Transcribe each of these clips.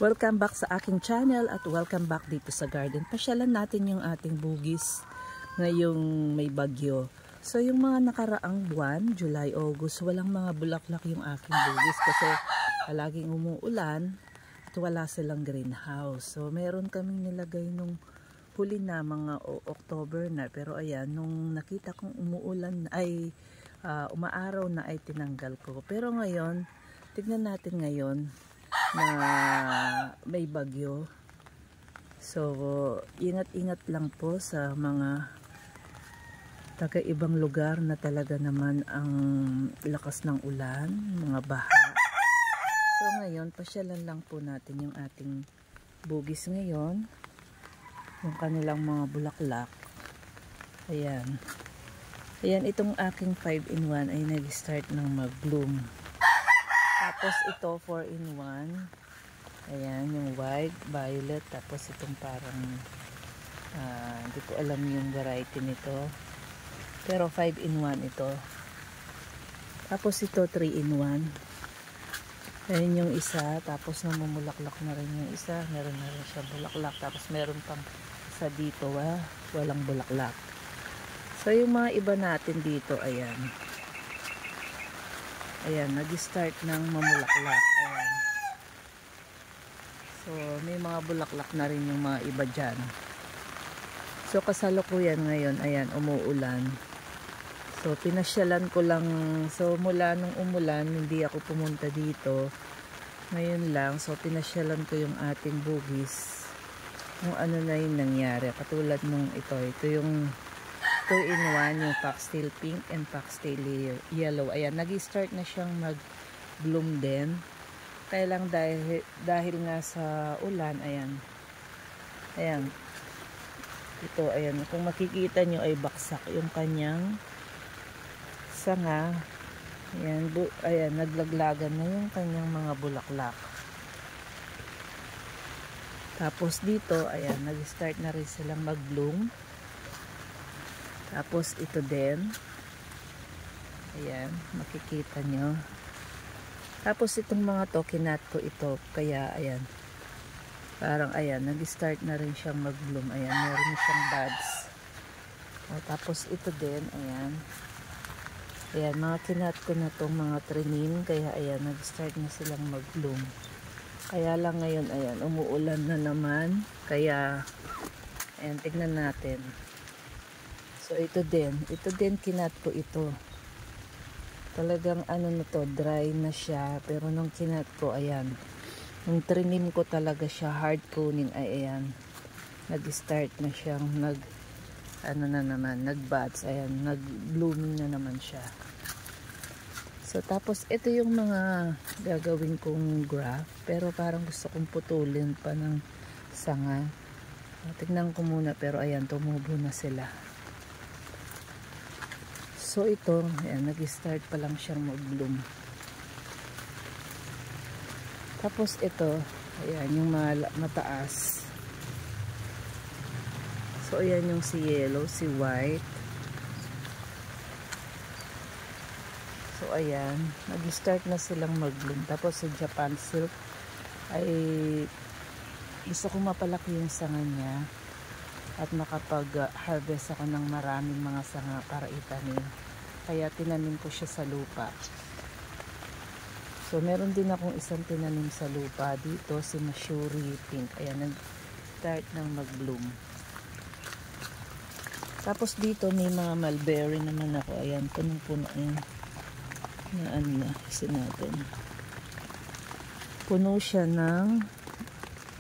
Welcome back sa aking channel at welcome back dito sa garden. Pasyalan natin yung ating bugis ngayong may bagyo. So yung mga nakaraang buwan, July, August, walang mga bulaklak yung aking bugis kasi palaging umuulan at wala silang greenhouse. So meron kaming nilagay nung huli na mga October na, pero ayan, nung nakita kong umuulan ay umaaraw na ay tinanggal ko. Pero ngayon, tignan natin ngayon na may bagyo. So ingat-ingat lang po sa mga taga-ibang lugar na talaga naman ang lakas ng ulan, mga baha. So ngayon, pasyalan lang po natin yung ating bugis ngayon, yung kanilang mga bulaklak. Ayan. Ayan, itong aking 5-in-1 ay nag-start ng mag-bloom. Tapos ito 4-in-1. Ayan, yung white, violet. Tapos itong parang hindi ko alam yung variety nito. Pero 5-in-1 ito. Tapos ito 3-in-1. Ayan yung isa. Tapos namumulaklak na rin yung isa. Meron na rin siya bulaklak. Tapos meron pang isa dito. Walang bulaklak. So yung mga iba natin dito, ayan. Ayan, nag-start ng mamulaklak. Ayan. So, may mga bulaklak na rin yung mga iba dyan. So, kasalukuyan ngayon, ayan, umuulan. So, pinasyalan ko lang. So, mula nung umulan, hindi ako pumunta dito. Ngayon lang, so, pinasyalan ko yung ating bugis. Kung ano na yung nangyari. Katulad nung ito. Ito yung 2-in-1, yung foxtail pink and foxtail yellow. Ayan, nag-start na siyang mag-bloom din. Kaya lang dahil nga sa ulan, ayan. Ayan. Ito, ayan. Kung makikita nyo ay baksak yung kanyang sanga. Ayan, ayan, naglaglagan na yung kanyang mga bulaklak. Tapos dito, ayan, nag-start na rin silang mag-bloom. Tapos ito din. Ayan, makikita nyo. Tapos itong mga to, kinat ko ito. Kaya ayan. Parang ayan, nag-start na rin siyang mag-bloom. Ayan, meron siyang buds. O, tapos ito din, ayan. Ayan, mga kinat ko na itong mga trinim. Kaya ayan, nag-start na silang mag-bloom. Kaya lang ngayon, ayan, umuulan na naman. Kaya, ayan, tignan natin. So, ito din kinat ko ito. Talagang ano na to, dry na siya. Pero nung kinat ko, ayan. Nung trinim ko talaga siya, hard pruning, ay ayan. Nag-start na siyang nag-buds. Ayan, nag-blooming na naman siya. So, tapos ito yung mga gagawin kong graft. Pero parang gusto kong putulin pa ng sanga. Tignan ko muna, pero ayan, tumubo na sila. So ito, ayan, nag-start pa lang siyang mag-bloom. Tapos ito, ayan, yung mataas. So ayan yung si yellow, si white. So ayan, nag-start na silang mag-bloom. Tapos si Japan silk ay gusto ko mapalaki yung sanga niya. At makapag-harvest ako ng maraming mga sanga para itanim. Kaya tinanim ko siya sa lupa. So, meron din akong isang tinanim sa lupa. Dito, si Mashuri Pink. Ayan, nag-start ng mag-bloom. Tapos dito, may mga mulberry naman ako. Ayan, punong-puno yun. Na ano na, kasi natin. Puno siya ng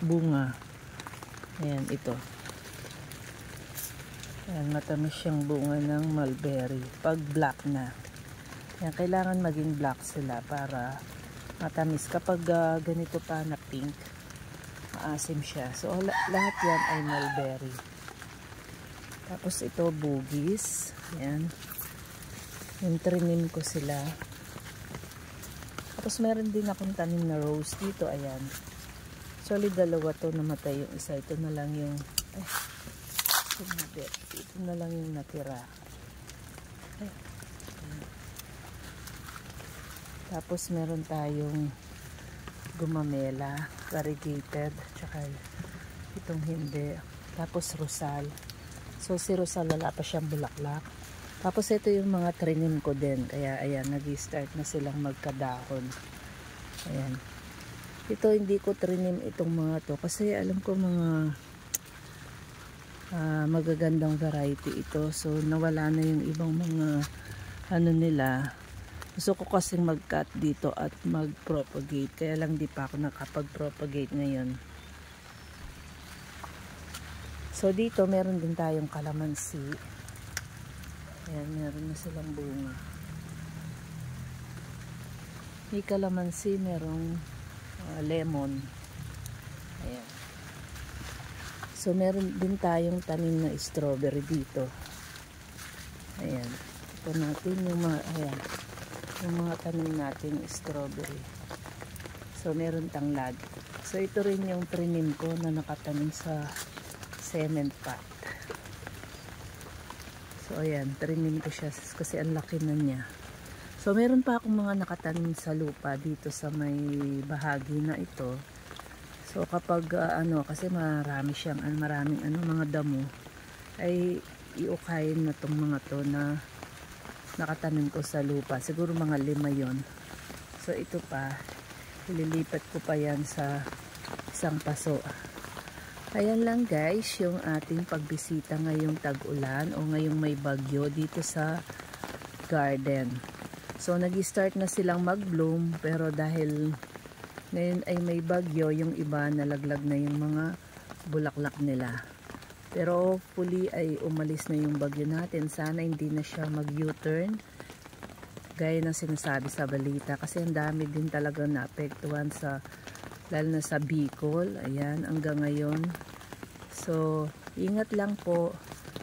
bunga. Ayan, ito. Ayan, matamis siyang bunga ng mulberry. Pag black na. Ayan, kailangan maging black sila para matamis. Kapag ganito pa na pink, maasim siya. So, lahat yan ay mulberry. Tapos ito, bugis. Ayan. Yung trinim ko sila. Tapos meron din akong tanim na rose dito. Ayan. Actually, dalawa to namatay yung isa. Ito na lang yung... ito na lang yung natira. Tapos meron tayong gumamela. variegated, tsaka itong hindi. Tapos Rosal. So si Rosal wala pa siyang bulaklak. Tapos ito yung mga trinim ko din. Kaya ayan, nag-start na silang magkadahon. Ayan. Ito hindi ko trinim itong mga to. Kasi alam ko mga magagandang variety ito. So nawala na yung ibang mga ano nila. Gusto ko kasing mag-cut dito at mag-propagate. Kaya lang di pa ako nakapag-propagate ngayon. So dito meron din tayong kalamansi. Ayan, meron na silang bunga. May kalamansi, merong lemon. Ayan. So meron din tayong tanim na strawberry dito. Ayan. Ito natin yung mga, ayan, yung mga tanim natin strawberry. So meron tanglad. So ito rin yung trinim ko na nakatanim sa cement pot. So ayan, trinim ko siya kasi ang laki na niya. So meron pa akong mga nakatanim sa lupa dito sa may bahagi na ito. So kapag kasi maraming mga damo, ay iukayin na tong mga to na nakatanim ko sa lupa. Siguro mga 5 yon. So ito pa, ililipat ko pa yan sa isang paso. Ayan lang guys, yung ating pagbisita ngayong tag-ulan o ngayong may bagyo dito sa garden. So nag-start na silang mag-bloom, pero dahil ngayon ay may bagyo, yung iba nalaglag na yung mga bulaklak nila. Pero hopefully ay umalis na yung bagyo natin. Sana hindi na siya mag-U-turn gaya ng sinasabi sa balita, kasi ang dami din talaga naapektuhan sa lalo na sa Bicol. Ayan, hanggang ngayon. So, ingat lang po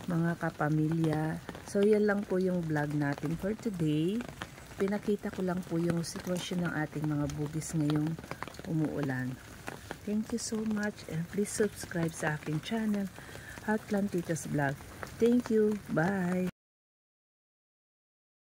mga kapamilya. So, yan lang po yung vlog natin for today. Pinakita ko lang po yung sitwasyon ng ating mga bugis ngayong umuulan. Thank you so much and please subscribe sa aking channel, Hot Plantitas Vlog. Thank you. Bye!